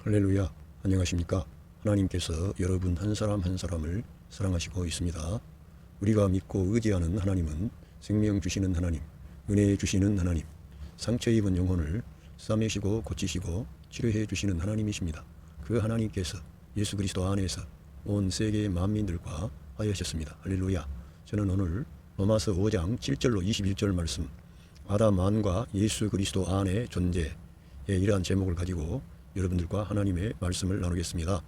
할렐루야. 안녕하십니까? 하나님께서 여러분 한 사람 한 사람을 사랑하시고 있습니다. 우리가 믿고 의지하는 하나님은 생명 주시는 하나님, 은혜 주시는 하나님, 상처 입은 영혼을 싸매시고 고치시고 치료해 주시는 하나님이십니다. 그 하나님께서 예수 그리스도 안에서 온 세계 만민들과 화해하셨습니다. 할렐루야. 저는 오늘 로마서 5장 7절로 21절 말씀, 아담 안과 예수 그리스도 안의 존재의 이러한 제목을 가지고 여러분들과 하나님의 말씀을 나누겠습니다.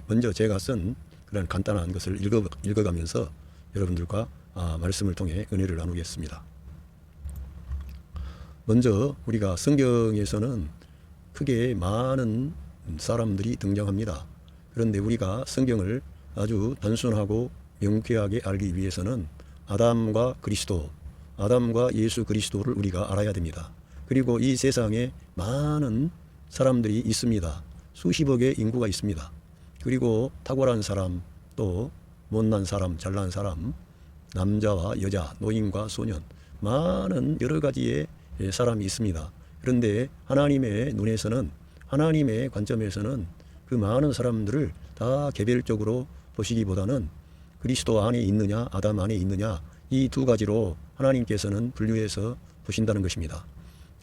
먼저 제가 쓴 그런 간단한 것을 읽어가면서 여러분들과 말씀을 통해 은혜를 나누겠습니다. 먼저 우리가 성경에서는 크게 많은 사람들이 등장합니다. 그런데 우리가 성경을 아주 단순하고 명쾌하게 알기 위해서는 아담과 그리스도, 아담과 예수 그리스도를 우리가 알아야 됩니다. 그리고 이 세상에 많은 사람들이 있습니다. 수십억의 인구가 있습니다. 그리고 탁월한 사람, 또 못난 사람, 잘난 사람, 남자와 여자, 노인과 소년, 많은 여러 가지의 사람이 있습니다. 그런데 하나님의 눈에서는, 하나님의 관점에서는 그 많은 사람들을 다 개별적으로 보시기보다는 그리스도 안에 있느냐, 아담 안에 있느냐, 이 두 가지로 하나님께서는 분류해서 보신다는 것입니다.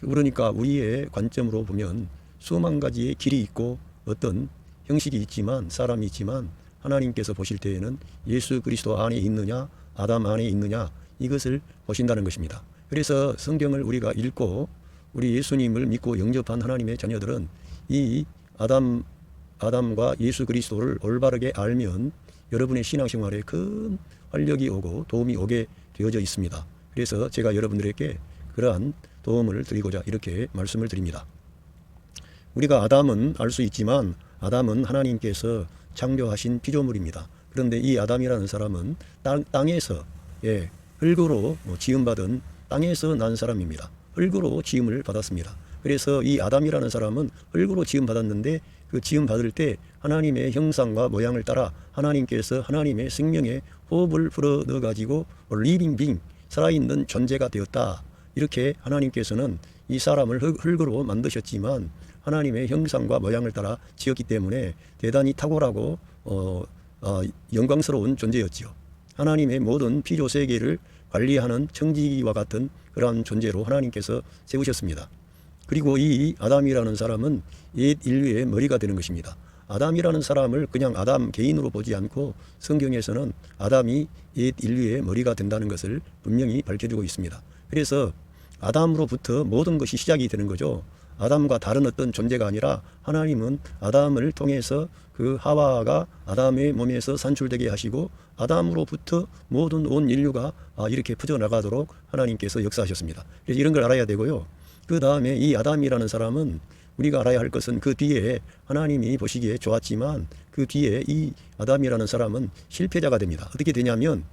그러니까 우리의 관점으로 보면 수만 가지의 길이 있고 어떤 형식이 있지만, 사람이 있지만, 하나님께서 보실 때에는 예수 그리스도 안에 있느냐, 아담 안에 있느냐, 이것을 보신다는 것입니다. 그래서 성경을 우리가 읽고 우리 예수님을 믿고 영접한 하나님의 자녀들은 이 아담과 예수 그리스도를 올바르게 알면 여러분의 신앙생활에 큰 활력이 오고 도움이 오게 되어져 있습니다. 그래서 제가 여러분들에게 그러한 도움을 드리고자 이렇게 말씀을 드립니다. 우리가 아담은 알 수 있지만 아담은 하나님께서 창조하신 피조물입니다. 그런데 이 아담이라는 사람은 땅에서 흙으로 지음받은 땅에서 난 사람입니다. 흙으로 지음을 받았습니다. 그래서 이 아담이라는 사람은 흙으로 지음받았는데 그 지음받을 때 하나님의 형상과 모양을 따라 하나님께서 하나님의 생명의 호흡을 불어넣어 가지고 리빙 빙, 살아있는 존재가 되었다. 이렇게 하나님께서는 이 사람을 흙으로 만드셨지만 하나님의 형상과 모양을 따라 지었기 때문에 대단히 탁월하고 영광스러운 존재였지요. 하나님의 모든 피조 세계를 관리하는 청지기와 같은 그러한 존재로 하나님께서 세우셨습니다. 그리고 이 아담이라는 사람은 옛 인류의 머리가 되는 것입니다. 아담이라는 사람을 그냥 아담 개인으로 보지 않고 성경에서는 아담이 옛 인류의 머리가 된다는 것을 분명히 밝혀주고 있습니다. 그래서 아담으로부터 모든 것이 시작이 되는 거죠. 아담과 다른 어떤 존재가 아니라 하나님은 아담을 통해서 그 하와가 아담의 몸에서 산출되게 하시고 아담으로부터 모든 온 인류가 이렇게 퍼져나가도록 하나님께서 역사하셨습니다. 그래서 이런 걸 알아야 되고요. 그 다음에 이 아담이라는 사람은 우리가 알아야 할 것은 그 뒤에 하나님이 보시기에 좋았지만 그 뒤에 이 아담이라는 사람은 실패자가 됩니다. 어떻게 되냐면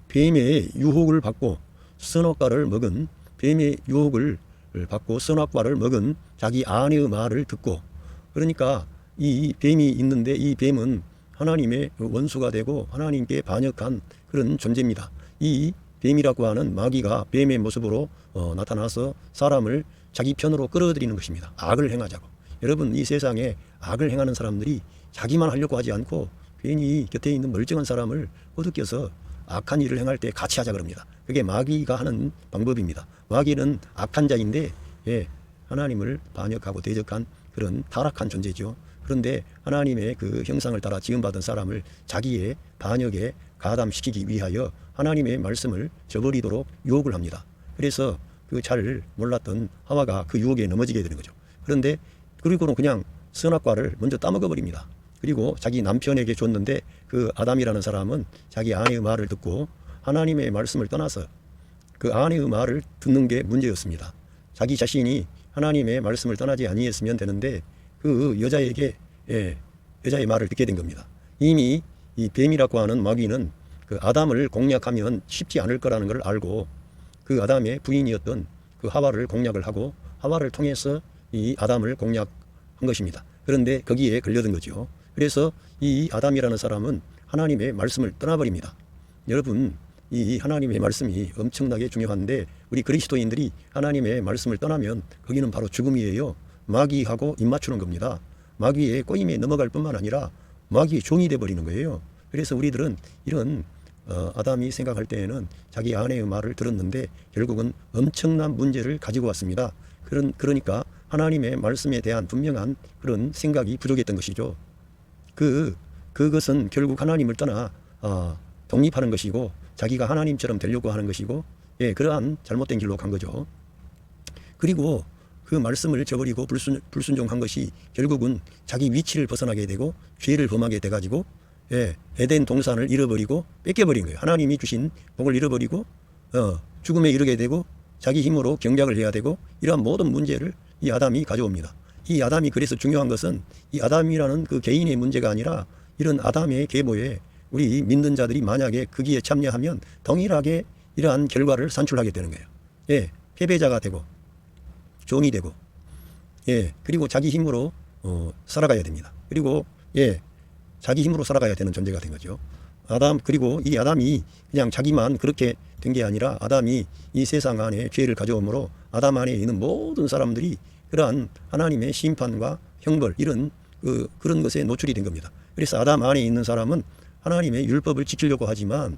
뱀의 유혹을 받고 선악과를 먹은, 뱀의 유혹을 받고 선악과를 먹은 자기 아내의 말을 듣고, 그러니까 이 뱀이 있는데 이 뱀은 하나님의 원수가 되고 하나님께 반역한 그런 존재입니다. 이 뱀이라고 하는 마귀가 뱀의 모습으로 나타나서 사람을 자기 편으로 끌어들이는 것입니다. 악을 행하자고. 여러분, 이 세상에 악을 행하는 사람들이 자기만 하려고 하지 않고 괜히 곁에 있는 멀쩡한 사람을 꼬드겨서 악한 일을 행할 때 같이 하자 그럽니다. 그게 마귀가 하는 방법입니다. 마귀는 악한 자인데 하나님을 반역하고 대적한 그런 타락한 존재죠. 그런데 하나님의 그 형상을 따라 지음받은 사람을 자기의 반역에 가담시키기 위하여 하나님의 말씀을 저버리도록 유혹을 합니다. 그래서 그 잘 몰랐던 하와가 그 유혹에 넘어지게 되는 거죠. 그런데 그리고는 그냥 선악과를 먼저 따먹어 버립니다. 그리고 자기 남편에게 줬는데 그 아담이라는 사람은 자기 아내의 말을 듣고 하나님의 말씀을 떠나서 그 아내의 말을 듣는 게 문제였습니다. 자기 자신이 하나님의 말씀을 떠나지 아니했으면 되는데 그 여자에게 여자의 말을 듣게 된 겁니다. 이미 이 뱀이라고 하는 마귀는 그 아담을 공략하면 쉽지 않을 거라는 걸 알고 그 아담의 부인이었던 그 하와를 공략을 하고 하와를 통해서 이 아담을 공략한 것입니다. 그런데 거기에 걸려든 거죠. 그래서 이 아담이라는 사람은 하나님의 말씀을 떠나버립니다. 여러분, 이 하나님의 말씀이 엄청나게 중요한데 우리 그리스도인들이 하나님의 말씀을 떠나면 거기는 바로 죽음이에요. 마귀하고 입맞추는 겁니다. 마귀의 꼬임에 넘어갈 뿐만 아니라 마귀의 종이 되어버리는 거예요. 그래서 우리들은 이런 아담이 생각할 때에는 자기 아내의 말을 들었는데 결국은 엄청난 문제를 가지고 왔습니다. 그러니까 하나님의 말씀에 대한 분명한 그런 생각이 부족했던 것이죠. 그것은 결국 하나님을 떠나 독립하는 것이고 자기가 하나님처럼 되려고 하는 것이고, 예, 그러한 잘못된 길로 간 거죠. 그리고 그 말씀을 저버리고 불순종한 것이 결국은 자기 위치를 벗어나게 되고 죄를 범하게 돼가지고, 예, 에덴 동산을 잃어버리고 뺏겨버린 거예요. 하나님이 주신 복을 잃어버리고 죽음에 이르게 되고 자기 힘으로 경작을 해야 되고, 이러한 모든 문제를 이 아담이 가져옵니다. 이 아담이 그래서 중요한 것은 이 아담이라는 그 개인의 문제가 아니라 이런 아담의 계보에 우리 믿는 자들이 만약에 거기에 참여하면 동일하게 이러한 결과를 산출하게 되는 거예요. 예, 패배자가 되고 종이 되고, 예, 그리고 자기 힘으로 살아가야 됩니다. 그리고, 예, 자기 힘으로 살아가야 되는 존재가 된 거죠. 그리고 이 아담이 그냥 자기만 그렇게 된 게 아니라 아담이 이 세상 안에 죄를 가져오므로 아담 안에 있는 모든 사람들이 그러한 하나님의 심판과 형벌, 이런 그런 것에 노출이 된 겁니다. 그래서 아담 안에 있는 사람은 하나님의 율법을 지키려고 하지만,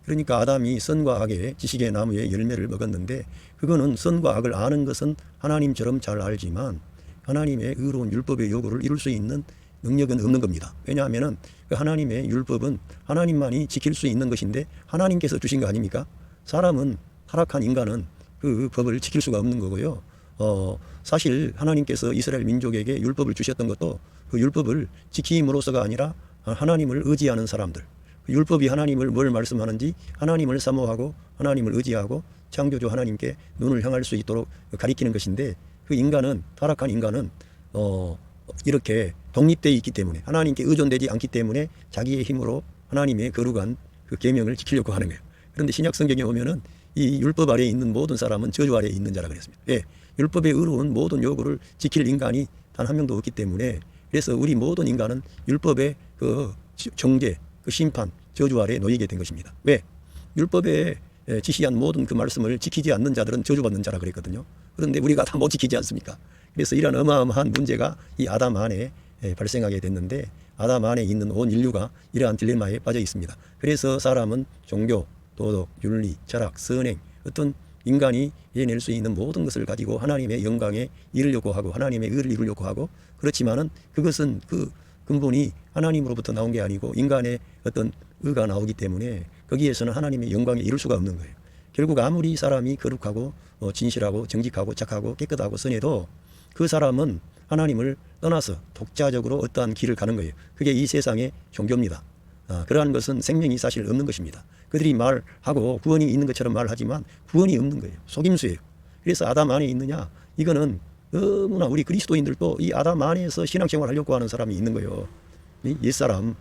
그러니까 아담이 선과 악의 지식의 나무의 열매를 먹었는데, 그거는 선과 악을 아는 것은 하나님처럼 잘 알지만 하나님의 의로운 율법의 요구를 이룰 수 있는 능력은 없는 겁니다. 왜냐하면 그 하나님의 율법은 하나님만이 지킬 수 있는 것인데 하나님께서 주신 거 아닙니까? 사람은, 타락한 인간은 그 법을 지킬 수가 없는 거고요. 사실 하나님께서 이스라엘 민족에게 율법을 주셨던 것도 그 율법을 지킴으로써가 아니라 하나님을 의지하는 사람들, 율법이 하나님을 뭘 말씀하는지 하나님을 사모하고 하나님을 의지하고 창조주 하나님께 눈을 향할 수 있도록 가리키는 것인데, 그 인간은, 타락한 인간은 이렇게 독립되어 있기 때문에, 하나님께 의존되지 않기 때문에 자기의 힘으로 하나님의 거룩한 그 계명을 지키려고 하는 거예요. 그런데 신약 성경에 오면은 이 율법 아래에 있는 모든 사람은 저주 아래에 있는 자라 그랬습니다. 예, 율법의 의로운 모든 요구를 지킬 인간이 단 한 명도 없기 때문에, 그래서 우리 모든 인간은 율법의 그 정죄, 그 심판, 저주 아래에 놓이게 된 것입니다. 왜? 율법에 지시한 모든 그 말씀을 지키지 않는 자들은 저주받는 자라 그랬거든요. 그런데 우리가 다 못 지키지 않습니까? 그래서 이런 어마어마한 문제가 이 아담 안에 발생하게 됐는데, 아담 안에 있는 온 인류가 이러한 딜레마에 빠져 있습니다. 그래서 사람은 종교, 도덕, 윤리, 철학, 선행, 어떤 인간이 해낼 수 있는 모든 것을 가지고 하나님의 영광에 이르려고 하고 하나님의 의를 이루려고 하고, 그렇지만은 그것은 그 근본이 하나님으로부터 나온 게 아니고 인간의 어떤 의가 나오기 때문에 거기에서는 하나님의 영광에 이룰 수가 없는 거예요. 결국 아무리 사람이 거룩하고 진실하고 정직하고 착하고 깨끗하고 선해도 그 사람은 하나님을 떠나서 독자적으로 어떠한 길을 가는 거예요. 그게 이 세상의 종교입니다. 그러한 것은 생명이 사실 없는 것입니다. 그들이 말하고 구원이 있는 것처럼 말하지만 구원이 없는 거예요. 속임수예요. 그래서 아담 안에 있느냐, 이거는 너무나 우리 그리스도인들도 이 아담 안에서 신앙생활 하려고 하는 사람이 있는 거예요. 이 옛사람,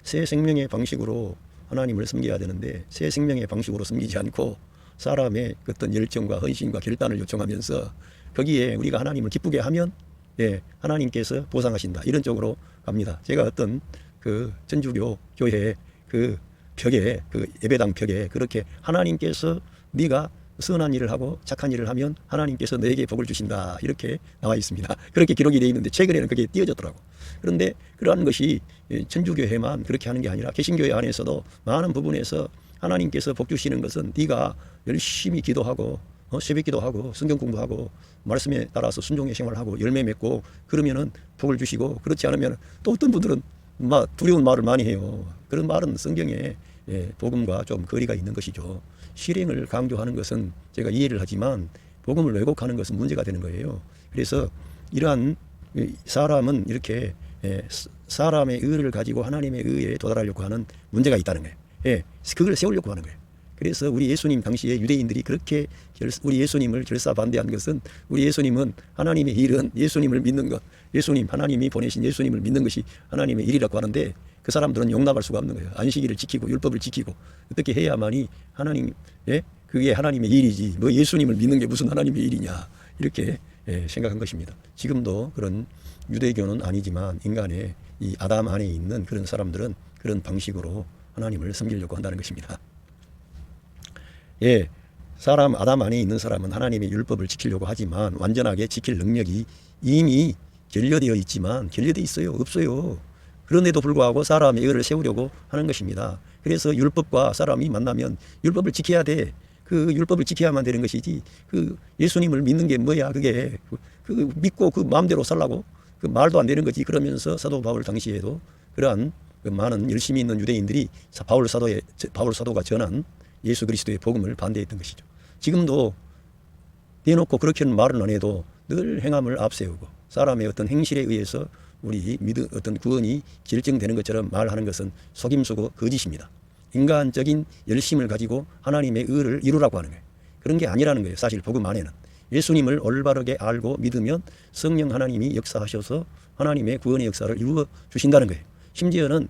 새 생명의 방식으로 하나님을 섬겨야 되는데 새 생명의 방식으로 섬기지 않고 사람의 어떤 열정과 헌신과 결단을 요청하면서 거기에 우리가 하나님을 기쁘게 하면, 예, 하나님께서 보상하신다, 이런 쪽으로 갑니다. 제가 어떤 그 전주교 교회 그 벽에, 그 예배당 벽에 그렇게 하나님께서 네가 선한 일을 하고 착한 일을 하면 하나님께서 너에게 복을 주신다, 이렇게 나와 있습니다. 그렇게 기록이 되어 있는데 최근에는 그게 띄어졌더라고. 그런데 그러한 것이 천주교회만 그렇게 하는 게 아니라 개신교회 안에서도 많은 부분에서 하나님께서 복 주시는 것은 네가 열심히 기도하고 새벽 기도하고 성경 공부하고 말씀에 따라서 순종의 생활하고 열매 맺고 그러면은 복을 주시고, 그렇지 않으면 또 어떤 분들은 막 두려운 말을 많이 해요. 그런 말은 성경에 복음과 좀 거리가 있는 것이죠. 실행을 강조하는 것은 제가 이해를 하지만 복음을 왜곡하는 것은 문제가 되는 거예요. 그래서 이러한 사람은 이렇게 사람의 의를 가지고 하나님의 의에 도달하려고 하는 문제가 있다는 거예요. 예, 그걸 세우려고 하는 거예요. 그래서 우리 예수님 당시에 유대인들이 그렇게 우리 예수님을 결사반대한 것은, 우리 예수님은 하나님의 일은 예수님을 믿는 것, 예수님, 하나님이 보내신 예수님을 믿는 것이 하나님의 일이라고 하는데 그 사람들은 용납할 수가 없는 거예요. 안식일을 지키고 율법을 지키고 어떻게 해야만이 하나님, 예? 그게 하나님의 일이지 뭐 예수님을 믿는 게 무슨 하나님의 일이냐, 이렇게 생각한 것입니다. 지금도 그런 유대교는 아니지만 인간의 이 아담 안에 있는 그런 사람들은 그런 방식으로 하나님을 섬기려고 한다는 것입니다. 예, 사람 아담 안에 있는 사람은 하나님의 율법을 지키려고 하지만 완전하게 지킬 능력이 이미 결여되어 있지만 결여되어 있어요? 없어요. 그런데도 불구하고 사람의 의를 세우려고 하는 것입니다. 그래서 율법과 사람이 만나면 율법을 지켜야 돼. 그 율법을 지켜야만 되는 것이지. 그 예수님을 믿는 게 뭐야? 그게 그 믿고 그 마음대로 살라고 그 말도 안 되는 거지. 그러면서 사도 바울 당시에도 그러한 그 많은 열심히 있는 유대인들이 바울 사도가 전한 예수 그리스도의 복음을 반대했던 것이죠. 지금도 대놓고 그렇게는 말은 안 해도 늘 행함을 앞세우고 사람의 어떤 행실에 의해서 우리 어떤 구원이 결정되는 것처럼 말하는 것은 속임수고 거짓입니다. 인간적인 열심을 가지고 하나님의 의를 이루라고 하는 거예요. 그런 게 아니라는 거예요. 사실 복음 안에는 예수님을 올바르게 알고 믿으면 성령 하나님이 역사하셔서 하나님의 구원의 역사를 이루어 주신다는 거예요. 심지어는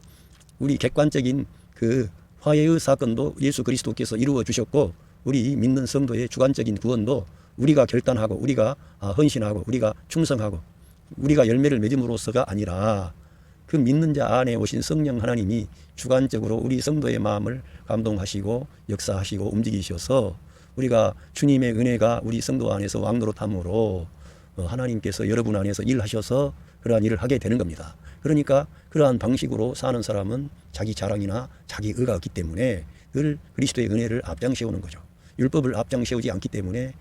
우리 객관적인 그 화해의 사건도 예수 그리스도께서 이루어 주셨고 우리 믿는 성도의 주관적인 구원도 우리가 결단하고 우리가 헌신하고 우리가 충성하고 우리가 열매를 맺음으로써가 아니라 그 믿는 자 안에 오신 성령 하나님이 주관적으로 우리 성도의 마음을 감동하시고 역사하시고 움직이셔서 우리가 주님의 은혜가 우리 성도 안에서 왕노릇함으로 하나님께서 여러분 안에서 일하셔서 그러한 일을 하게 되는 겁니다. 그러니까 그러한 방식으로 사는 사람은 자기 자랑이나 자기 의가 없기 때문에 늘 그리스도의 은혜를 앞장세우는 거죠. 율법을 앞장세우지 않기 때문에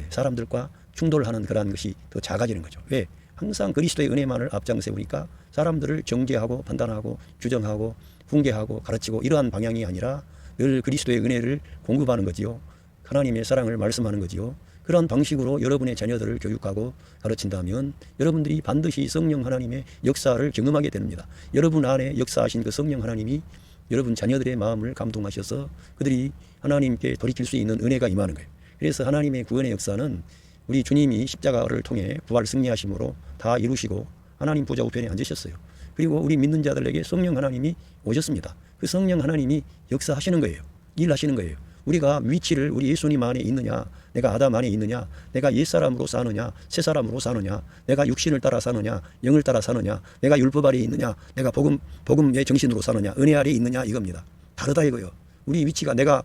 사람들과 충돌하는 그러한 것이 더 작아지는 거죠. 왜? 항상 그리스도의 은혜만을 앞장세우니까 사람들을 정죄하고 판단하고 규정하고 훈계하고 가르치고 이러한 방향이 아니라 늘 그리스도의 은혜를 공급하는 거지요. 하나님의 사랑을 말씀하는 거지요. 그런 방식으로 여러분의 자녀들을 교육하고 가르친다면 여러분들이 반드시 성령 하나님의 역사를 경험하게 됩니다. 여러분 안에 역사하신 그 성령 하나님이 여러분 자녀들의 마음을 감동하셔서 그들이 하나님께 돌이킬 수 있는 은혜가 임하는 거예요. 그래서 하나님의 구원의 역사는 우리 주님이 십자가를 통해 부활 승리하심으로 다 이루시고 하나님 보좌 우편에 앉으셨어요. 그리고 우리 믿는 자들에게 성령 하나님이 오셨습니다. 그 성령 하나님이 역사하시는 거예요. 일하시는 거예요. 우리가 위치를 우리 예수님 안에 있느냐, 내가 아담 안에 있느냐, 내가 옛사람으로 사느냐, 새사람으로 사느냐, 내가 육신을 따라 사느냐, 영을 따라 사느냐, 내가 율법 아래에 있느냐, 내가 복음의 정신으로 사느냐, 은혜 아래에 있느냐 이겁니다. 다르다 이거요. 우리 위치가 내가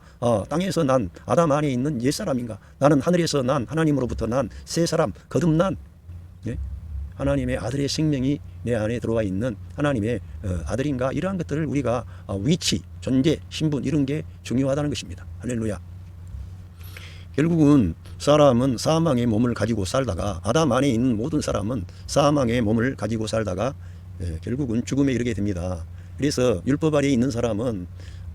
땅에서 난 아담 안에 있는 옛사람인가, 나는 하늘에서 난 하나님으로부터 난 새사람 거듭난 하나님의 아들의 생명이 내 안에 들어와 있는 하나님의 아들인가, 이러한 것들을 우리가 위치, 존재, 신분 이런 게 중요하다는 것입니다. 할렐루야. 결국은 사람은 사망의 몸을 가지고 살다가 아담 안에 있는 모든 사람은 사망의 몸을 가지고 살다가 결국은 죽음에 이르게 됩니다. 그래서 율법 아래에 있는 사람은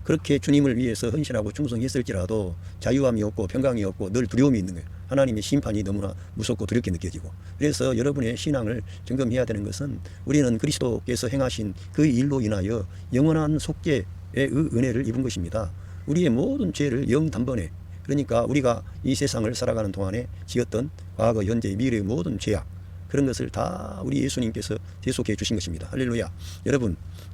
그렇게 주님을 위해서 헌신하고 충성했을지라도 자유함이 없고 평강이 없고 늘 두려움이 있는 거예요. 하나님의 심판이 너무나 무섭고 두렵게 느껴지고. 그래서 여러분의 신앙을 점검해야 되는 것은 우리는 그리스도께서 행하신 그 일로 인하여 영원한 속죄의 은혜를 입은 것입니다. 우리의 모든 죄를 영단번에, 그러니까 우리가 이 세상을 살아가는 동안에 지었던 과거, 현재, 미래의 모든 죄악, 그런 것을 다 우리 예수님께서 대속해 주신 것입니다. 할렐루야.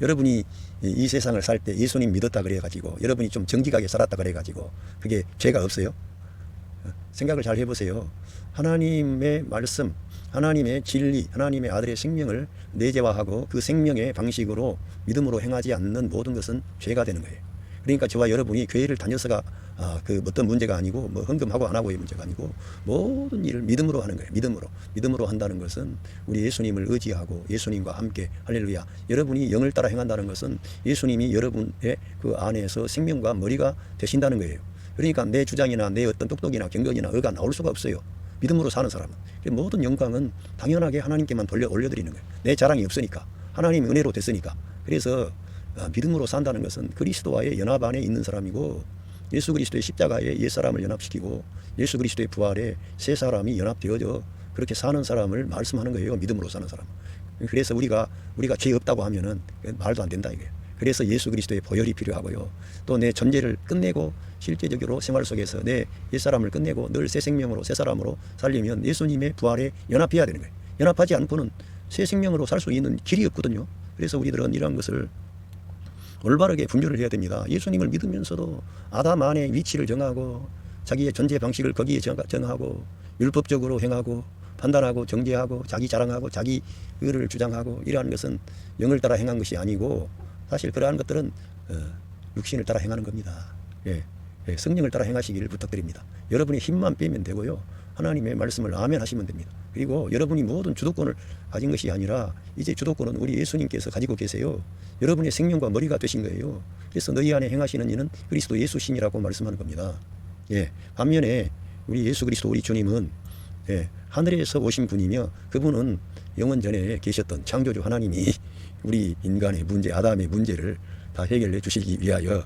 여러분이 이 세상을 살 때 예수님 믿었다 그래가지고 여러분이 좀 정직하게 살았다 그래가지고 그게 죄가 없어요? 생각을 잘 해보세요. 하나님의 말씀, 하나님의 진리, 하나님의 아들의 생명을 내재화하고 그 생명의 방식으로 믿음으로 행하지 않는 모든 것은 죄가 되는 거예요. 그러니까 저와 여러분이 교회를 다녀서가 그 어떤 문제가 아니고 뭐 헌금하고 안 하고의 문제가 아니고 모든 일을 믿음으로 하는 거예요. 믿음으로 한다는 것은 우리 예수님을 의지하고 예수님과 함께, 할렐루야. 여러분이 영을 따라 행한다는 것은 예수님이 여러분의 그 안에서 생명과 머리가 되신다는 거예요. 그러니까 내 주장이나 내 어떤 똑똑이나 경건이나 의가 나올 수가 없어요. 믿음으로 사는 사람은. 모든 영광은 당연하게 하나님께만 올려드리는 거예요. 내 자랑이 없으니까, 하나님 은혜로 됐으니까. 그래서 믿음으로 산다는 것은 그리스도와의 연합 안에 있는 사람이고, 예수 그리스도의 십자가에 옛사람을 연합시키고 예수 그리스도의 부활에 새 사람이 연합되어져 그렇게 사는 사람을 말씀하는 거예요. 믿음으로 사는 사람. 그래서 우리가 죄 없다고 하면은 말도 안 된다 이거예요. 그래서 예수 그리스도의 보혈이 필요하고요. 또 내 존재를 끝내고 실제적으로 생활 속에서 내 옛사람을 끝내고 늘 새 생명으로 새 사람으로 살려면 예수님의 부활에 연합해야 되는 거예요. 연합하지 않고는 새 생명으로 살 수 있는 길이 없거든요. 그래서 우리들은 이러한 것을 올바르게 분별을 해야 됩니다. 예수님을 믿으면서도 아담 안에 위치를 정하고 자기의 존재 방식을 거기에 정하고 율법적으로 행하고 판단하고 정죄하고 자기 자랑하고 자기 의를 주장하고 이러한 것은 영을 따라 행한 것이 아니고 사실 그러한 것들은 육신을 따라 행하는 겁니다. 예. 성령을 따라 행하시기를 부탁드립니다. 여러분의 힘만 빼면 되고요. 하나님의 말씀을 아멘 하시면 됩니다. 그리고 여러분이 모든 주도권을 가진 것이 아니라 이제 주도권은 우리 예수님께서 가지고 계세요. 여러분의 생명과 머리가 되신 거예요. 그래서 너희 안에 행하시는 이는 그리스도 예수신이라고 말씀하는 겁니다. 반면에 우리 예수 그리스도 우리 주님은 하늘에서 오신 분이며 그분은 영원 전에 계셨던 창조주 하나님이 우리 인간의 문제, 아담의 문제를 다 해결해 주시기 위하여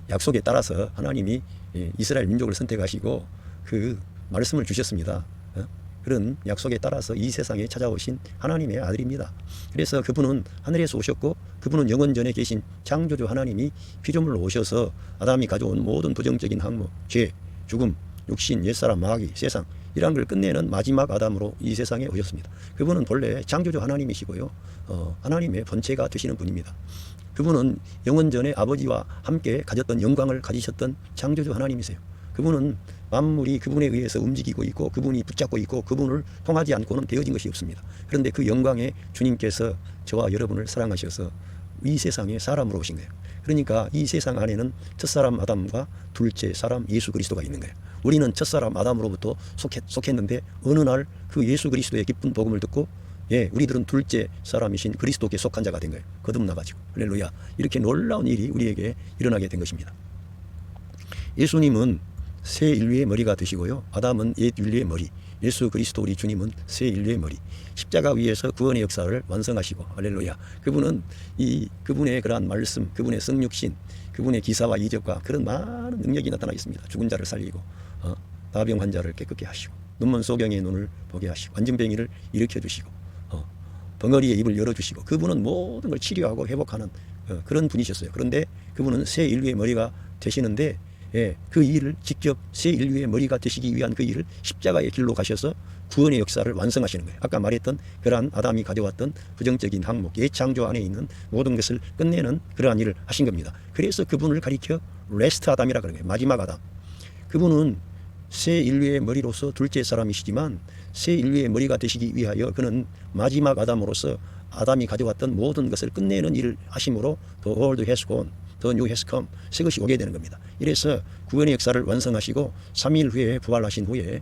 약속에 따라서 하나님이 이스라엘 민족을 선택하시고 그 말씀을 주셨습니다. 그런 약속에 따라서 이 세상에 찾아오신 하나님의 아들입니다. 그래서 그분은 하늘에서 오셨고 그분은 영원 전에 계신 창조주 하나님이 피조물로 오셔서 아담이 가져온 모든 부정적인 항목, 죄, 죽음, 육신, 옛사람, 마귀, 세상 이런 걸 끝내는 마지막 아담으로 이 세상에 오셨습니다. 그분은 본래 창조주 하나님이시고요. 하나님의 본체가 되시는 분입니다. 그분은 영원 전에 아버지와 함께 가졌던 영광을 가지셨던 창조주 하나님이세요. 그분은 만물이 그분에 의해서 움직이고 있고 그분이 붙잡고 있고 그분을 통하지 않고는 되어진 것이 없습니다. 그런데 그 영광의 주님께서 저와 여러분을 사랑하셔서 이 세상에 사람으로 오신 거예요. 그러니까 이 세상 안에는 첫사람 아담과 둘째 사람 예수 그리스도가 있는 거예요. 우리는 첫사람 아담으로부터 속했는데 어느 날 그 예수 그리스도의 기쁜 복음을 듣고 우리들은 둘째 사람이신 그리스도께 속한 자가 된 거예요. 거듭나가지고. 할렐루야. 이렇게 놀라운 일이 우리에게 일어나게 된 것입니다. 예수님은 새 인류의 머리가 되시고요. 아담은 옛 인류의 머리. 예수 그리스도 우리 주님은 새 인류의 머리. 십자가 위에서 구원의 역사를 완성하시고 할렐루야. 그분은 그분의 그러한 말씀, 그분의 성육신, 그분의 기사와 이적과 그런 많은 능력이 나타나 있습니다. 죽은 자를 살리고 나병 환자를 깨끗게 하시고 눈먼 소경의 눈을 보게 하시고 앉은뱅이를 일으켜 주시고 벙어리의 입을 열어주시고 그분은 모든 걸 치료하고 회복하는 그런 분이셨어요. 그런데 그분은 새 인류의 머리가 되시는데 그 일을 직접 새 인류의 머리가 되시기 위한 그 일을 십자가의 길로 가셔서 구원의 역사를 완성하시는 거예요. 아까 말했던 그러한 아담이 가져왔던 부정적인 항목, 옛 창조 안에 있는 모든 것을 끝내는 그러한 일을 하신 겁니다. 그래서 그분을 가리켜 레스트 아담이라 그러는 거예요. 마지막 아담. 그분은 새 인류의 머리로서 둘째 사람이시지만 새 인류의 머리가 되시기 위하여 그는 마지막 아담으로서 아담이 가져왔던 모든 것을 끝내는 일을 하심으로 The old has gone, The new has come. 새 것이 오게 되는 겁니다. 이래서 구원의 역사를 완성하시고 3일 후에 부활하신 후에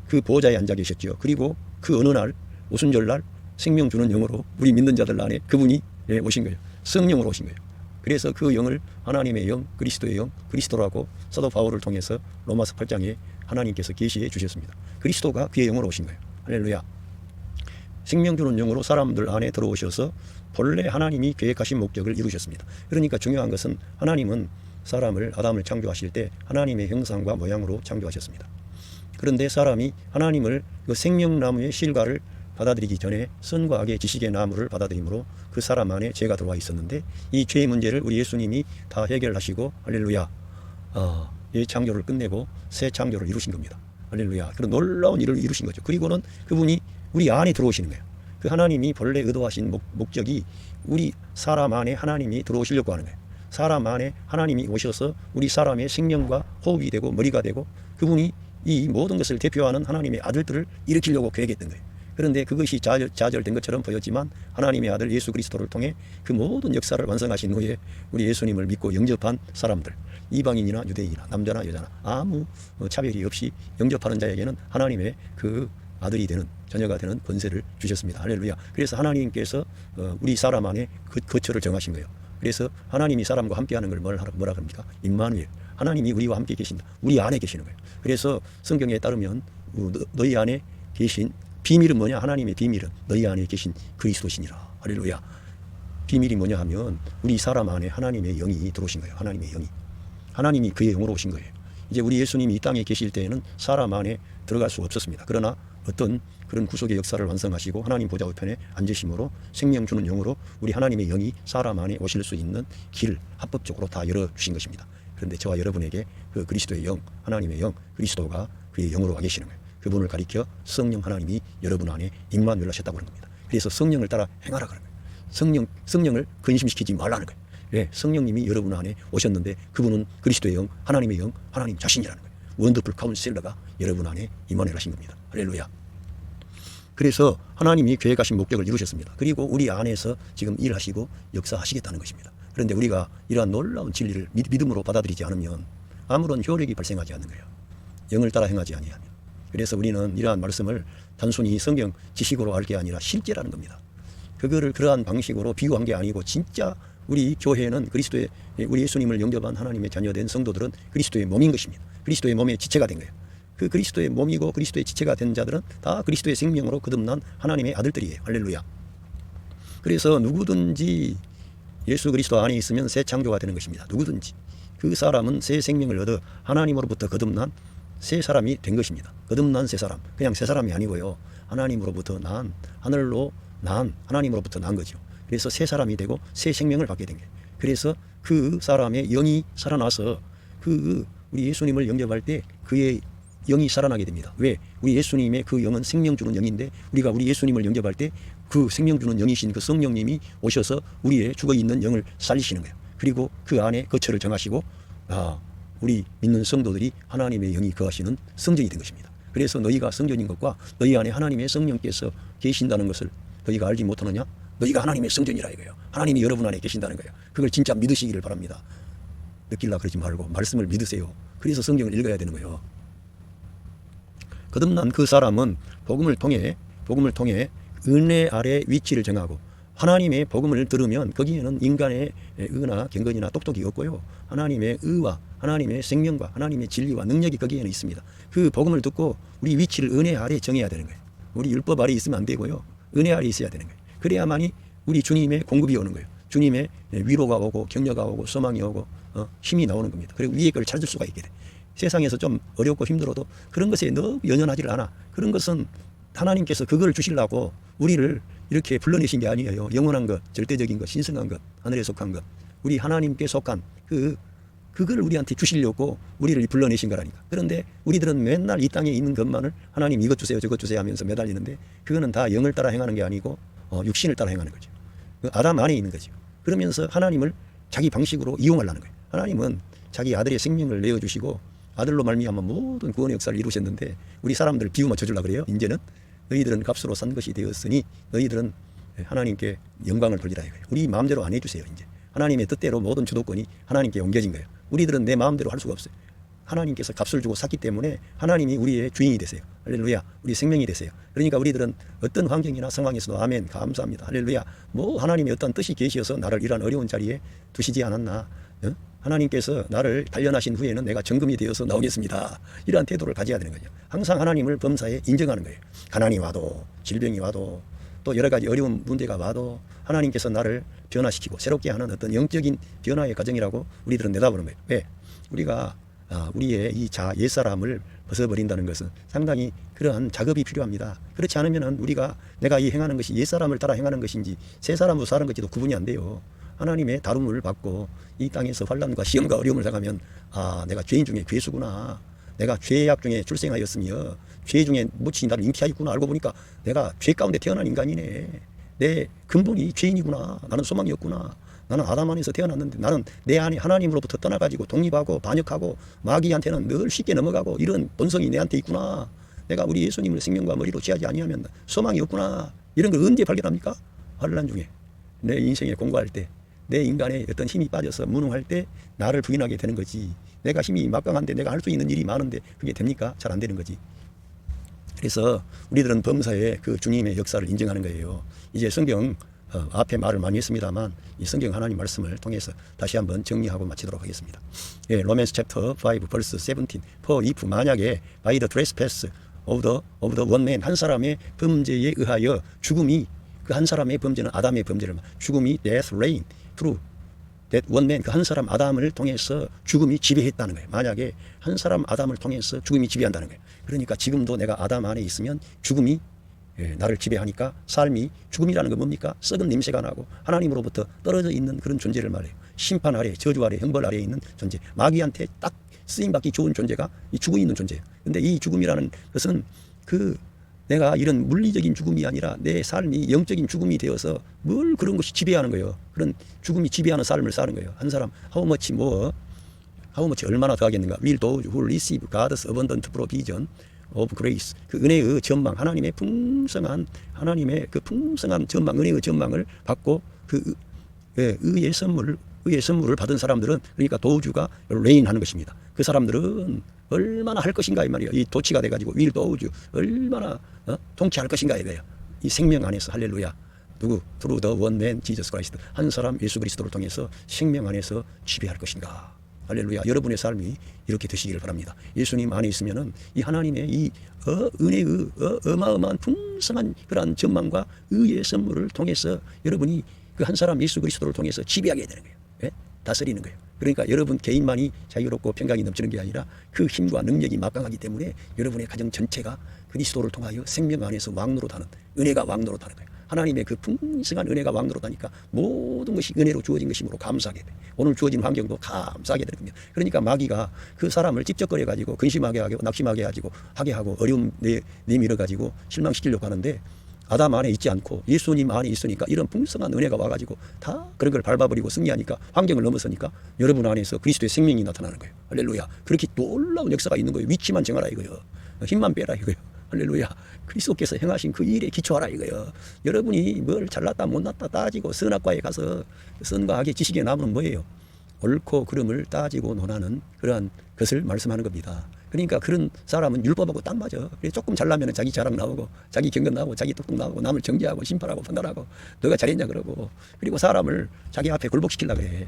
그 보좌에 앉아 계셨죠. 그리고 그 어느 날 오순절날 생명 주는 영으로 우리 믿는 자들 안에 그분이 오신 거예요. 성령으로 오신 거예요. 그래서 그 영을 하나님의 영, 그리스도의 영, 그리스도라고 사도 바울을 통해서 로마서 8장에 하나님께서 계시해 주셨습니다. 그리스도가 그의 영으로 오신 거예요. 할렐루야. 생명 주는 영으로 사람들 안에 들어오셔서 본래 하나님이 계획하신 목적을 이루셨습니다. 그러니까 중요한 것은 하나님은 사람을 아담을 창조하실 때 하나님의 형상과 모양으로 창조하셨습니다. 그런데 사람이 하나님을 그 생명나무의 실과를 받아들이기 전에 선과 악의 지식의 나무를 받아들이므로 그 사람 안에 죄가 들어와 있었는데 이 죄의 문제를 우리 예수님이 다 해결하시고 할렐루야 이 창조를 끝내고 새 창조를 이루신 겁니다. 할렐루야. 그런 놀라운 일을 이루신 거죠. 그리고는 그분이 우리 안에 들어오시는 거예요. 그 하나님이 본래 의도하신 목적이 우리 사람 안에 하나님이 들어오시려고 하는 거예요. 사람 안에 하나님이 오셔서 우리 사람의 생명과 호흡이 되고 머리가 되고 그분이 이 모든 것을 대표하는 하나님의 아들들을 일으키려고 계획했던 거예요. 그런데 그것이 좌절된 것처럼 보였지만 하나님의 아들 예수 그리스도를 통해 그 모든 역사를 완성하신 후에 우리 예수님을 믿고 영접한 사람들, 이방인이나 유대인이나 남자나 여자나 아무 차별이 없이 영접하는 자에게는 하나님의 그 아들이 되는 자녀가 되는 권세를 주셨습니다. 할렐루야. 그래서 하나님께서 우리 사람 안에 거처를 정하신 거예요. 그래서 하나님이 사람과 함께하는 걸 뭐라 합니까? 임마누엘. 하나님이 우리와 함께 계신다. 우리 안에 계시는 거예요. 그래서 성경에 따르면 너희 안에 계신 비밀은 뭐냐? 하나님의 비밀은 너희 안에 계신 그리스도시니라. 할렐루야. 비밀이 뭐냐 하면 우리 사람 안에 하나님의 영이 들어오신 거예요. 하나님의 영이. 하나님이 그의 영으로 오신 거예요. 이제 우리 예수님이 이 땅에 계실 때에는 사람 안에 들어갈 수 없었습니다. 그러나 어떤 그런 구속의 역사를 완성하시고 하나님 보좌 우편에 앉으심으로 생명 주는 영으로 우리 하나님의 영이 사람 안에 오실 수 있는 길을 합법적으로 다 열어주신 것입니다. 그런데 저와 여러분에게 그 그리스도의 영, 하나님의 영, 그리스도가 그의 영으로 와 계시는 거예요. 그분을 가리켜 성령 하나님이 여러분 안에 임마누엘 하셨다고 하는 겁니다. 그래서 성령을 따라 행하라 그러는 거예요. 성령을 근심시키지 말라는 거예요. 성령님이 여러분 안에 오셨는데 그분은 그리스도의 영, 하나님의 영, 하나님 자신이라는 거예요. 원더풀 카운셀러가 여러분 안에 임마누엘 하신 겁니다. 할렐루야. 그래서 하나님이 계획하신 목적을 이루셨습니다. 그리고 우리 안에서 지금 일하시고 역사하시겠다는 것입니다. 그런데 우리가 이러한 놀라운 진리를 믿음으로 받아들이지 않으면 아무런 효력이 발생하지 않는 거예요. 영을 따라 행하지 아니하면. 그래서 우리는 이러한 말씀을 단순히 성경 지식으로 알 게 아니라 실제라는 겁니다. 그거를 그러한 방식으로 비유한 게 아니고 진짜 우리 교회는 우리 예수님을 영접한 하나님의 자녀된 성도들은 그리스도의 몸인 것입니다. 그리스도의 몸의 지체가 된 거예요. 그 그리스도의 몸이고 그리스도의 지체가 된 자들은 다 그리스도의 생명으로 거듭난 하나님의 아들들이에요. 할렐루야. 그래서 누구든지 예수 그리스도 안에 있으면 새 창조가 되는 것입니다. 누구든지. 그 사람은 새 생명을 얻어 하나님으로부터 거듭난 새 사람이 된 것입니다. 거듭난 새 사람. 그냥 새 사람이 아니고요. 하나님으로부터 난, 하늘로 난 하나님으로부터 난 거죠. 그래서 새 사람이 되고 새 생명을 받게 된 거예요. 그래서 그 사람의 영이 살아나서 우리 예수님을 영접할 때 그의 영이 살아나게 됩니다. 왜? 우리 예수님의 그 영은 생명 주는 영인데 우리가 우리 예수님을 영접할 때 그 생명 주는 영이신 그 성령님이 오셔서 우리의 죽어있는 영을 살리시는 거예요. 그리고 그 안에 거처를 정하시고 우리 믿는 성도들이 하나님의 영이 거하시는 성전이 된 것입니다. 그래서 너희가 성전인 것과 너희 안에 하나님의 성령께서 계신다는 것을 너희가 알지 못하느냐? 너희가 하나님의 성전이라 이거예요. 하나님이 여러분 안에 계신다는 거예요. 그걸 진짜 믿으시기를 바랍니다. 느낄라 그러지 말고 말씀을 믿으세요. 그래서 성경을 읽어야 되는 거예요. 거듭난 그 사람은 복음을 통해 은혜 아래 위치를 정하고 하나님의 복음을 들으면 거기에는 인간의 의나 경건이나 똑똑이 없고요. 하나님의 의와 하나님의 생명과 하나님의 진리와 능력이 거기에는 있습니다. 그 복음을 듣고 우리 위치를 은혜 아래 정해야 되는 거예요. 우리 율법 아래 있으면 안 되고요. 은혜 아래 있어야 되는 거예요. 그래야만이 우리 주님의 공급이 오는 거예요. 주님의 위로가 오고 격려가 오고 소망이 오고 힘이 나오는 겁니다. 그리고 위의 걸 찾을 수가 있게 돼. 세상에서 좀 어렵고 힘들어도 그런 것에 너무 연연하지를 않아. 그런 것은 하나님께서 그걸 주시려고 우리를 이렇게 불러내신 게 아니에요. 영원한 것, 절대적인 것, 신성한 것, 하늘에 속한 것, 우리 하나님께 속한 그걸 우리한테 주시려고 우리를 불러내신 거라니까. 그런데 우리들은 맨날 이 땅에 있는 것만을 하나님 이것 주세요 저것 주세요 하면서 매달리는데 그거는 다 영을 따라 행하는 게 아니고 육신을 따라 행하는 거죠. 아담 안에 있는 거죠. 그러면서 하나님을 자기 방식으로 이용하려는 거예요. 하나님은 자기 아들의 생명을 내어주시고 아들로 말미암아 모든 구원의 역사를 이루셨는데 우리 사람들을 비유 맞춰주려고 그래요. 이제는 너희들은 값으로 산 것이 되었으니 너희들은 하나님께 영광을 돌리라 이거예요. 우리 마음대로 안 해주세요. 이제 하나님의 뜻대로 모든 주도권이 하나님께 옮겨진 거예요. 우리들은 내 마음대로 할 수가 없어요. 하나님께서 값을 주고 샀기 때문에 하나님이 우리의 주인이 되세요. 할렐루야. 우리 생명이 되세요. 그러니까 우리들은 어떤 환경이나 상황에서도 아멘 감사합니다. 할렐루야. 하나님의 어떤 뜻이 계시어서 나를 이런 어려운 자리에 두시지 않았나. 하나님께서 나를 단련하신 후에는 내가 정금이 되어서 나오겠습니다. 이러한 태도를 가져야 되는 거죠. 항상 하나님을 범사에 인정하는 거예요. 가난이 와도 질병이 와도 또 여러 가지 어려운 문제가 와도 하나님께서 나를 변화시키고 새롭게 하는 어떤 영적인 변화의 과정이라고 우리들은 내다보는 거예요. 왜? 우리가 우리의 이 옛사람을 벗어버린다는 것은 상당히 그러한 작업이 필요합니다. 그렇지 않으면 우리가 내가 이 행하는 것이 옛사람을 따라 행하는 것인지 새 사람으로 사는 것인지도 구분이 안 돼요. 하나님의 다룸을 받고 이 땅에서 환난과 시험과 어려움을 당하면 내가 죄인 중에 괴수구나. 내가 죄악 중에 출생하였으며 죄 중에 묻히 나를 잉태하였구나. 알고 보니까 내가 죄 가운데 태어난 인간이네. 내 근본이 죄인이구나. 나는 소망이 없구나. 나는 아담 안에서 태어났는데 나는 내 안에 하나님으로부터 떠나가지고 독립하고 반역하고 마귀한테는 늘 쉽게 넘어가고 이런 본성이 내한테 있구나. 내가 우리 예수님을 생명과 머리로 취하지 아니하면 소망이 없구나. 이런 걸 언제 발견합니까? 환난 중에. 내 인생에 공부할 때. 내 인간의 어떤 힘이 빠져서 무능할 때 나를 부인하게 되는 거지. 내가 힘이 막강한데 내가 할 수 있는 일이 많은데 그게 됩니까? 잘 안 되는 거지. 그래서 우리들은 범사에 그 주님의 역사를 인정하는 거예요. 이제 성경 앞에 말을 많이 했습니다만 이 성경 하나님 말씀을 통해서 다시 한번 정리하고 마치도록 하겠습니다. 로맨스 챕터 5 verse 17 For if 만약에 by the trespass of the one man 한 사람의 범죄에 의하여 죽음이 그 한 사람의 범죄는 아담의 범죄를 죽음이 death reign through that one man 그 한 사람 아담을 통해서 죽음이 지배했다는 거예요. 만약에 한 사람 아담을 통해서 죽음이 지배한다는 거예요. 그러니까 지금도 내가 아담 안에 있으면 죽음이 나를 지배하니까 삶이 죽음이라는 건 뭡니까? 썩은 냄새가 나고 하나님으로부터 떨어져 있는 그런 존재를 말해요. 심판 아래, 저주 아래, 형벌 아래에 있는 존재. 마귀한테 딱 쓰임받기 좋은 존재가 이 죽어 있는 존재예요. 근데 이 죽음이라는 것은 내가 이런 물리적인 죽음이 아니라 내 삶이 영적인 죽음이 되어서 뭘 그런 것이 지배하는 거예요. 그런 죽음이 지배하는 삶을 사는 거예요. 한 사람 how much 얼마나 더 하겠는가? Will those who receive God's abundant provision of grace 그 은혜의 전망 하나님의 풍성한 전망 은혜의 전망을 받고 의의 선물을 받은 사람들은 그러니까 도우주가 레인하는 것입니다. 그 사람들은 얼마나 할 것인가 이 말이에요. 이 도치가 돼가지고 will do 얼마나 통치할 것인가 이거예요. 이 생명 안에서 할렐루야. 누구? through the one man Jesus Christ. 한 사람 예수 그리스도를 통해서 생명 안에서 지배할 것인가. 할렐루야. 여러분의 삶이 이렇게 되시기를 바랍니다. 예수님 안에 있으면은 이 하나님의 이 은혜의 어마어마한 풍성한 그러한 전망과 의의 선물을 통해서 여러분이 그 한 사람 예수 그리스도를 통해서 지배하게 되는 거예요. 예? 다스리는 거예요. 그러니까 여러분 개인만이 자유롭고 평강이 넘치는 게 아니라 그 힘과 능력이 막강하기 때문에 여러분의 가정 전체가 그리스도를 통하여 생명 안에서 왕노릇하는 은혜가 왕노릇하는 거예요. 하나님의 그 풍성한 은혜가 왕노릇하니까 모든 것이 은혜로 주어진 것이므로 감사하게 돼. 오늘 주어진 환경도 감사하게 되는 겁니다. 그러니까 마귀가 그 사람을 찝쩍거려 가지고 근심하게 하고 낙심하게 하고 어려움 내밀어 가지고 실망시키려고 하는데 아담 안에 있지 않고 예수님 안에 있으니까 이런 풍성한 은혜가 와가지고 다 그런 걸 밟아버리고 승리하니까 환경을 넘어서니까 여러분 안에서 그리스도의 생명이 나타나는 거예요. 할렐루야. 그렇게 놀라운 역사가 있는 거예요. 위치만 정하라 이거예요. 힘만 빼라 이거예요. 할렐루야. 그리스도께서 행하신 그 일에 기초하라 이거예요. 여러분이 뭘 잘났다 못났다 따지고 선악과에 가서 선과 악의 지식에 남으면 뭐예요? 옳고 그름을 따지고 논하는 그러한 것을 말씀하는 겁니다. 그러니까 그런 사람은 율법하고 딱 맞아. 그래서 조금 잘나면 자기 자랑 나오고 자기 경건 나오고 자기 똑똑 나오고 남을 정죄하고 심판하고 판단하고 너가 잘했냐 그러고 그리고 사람을 자기 앞에 굴복시키려고 그래.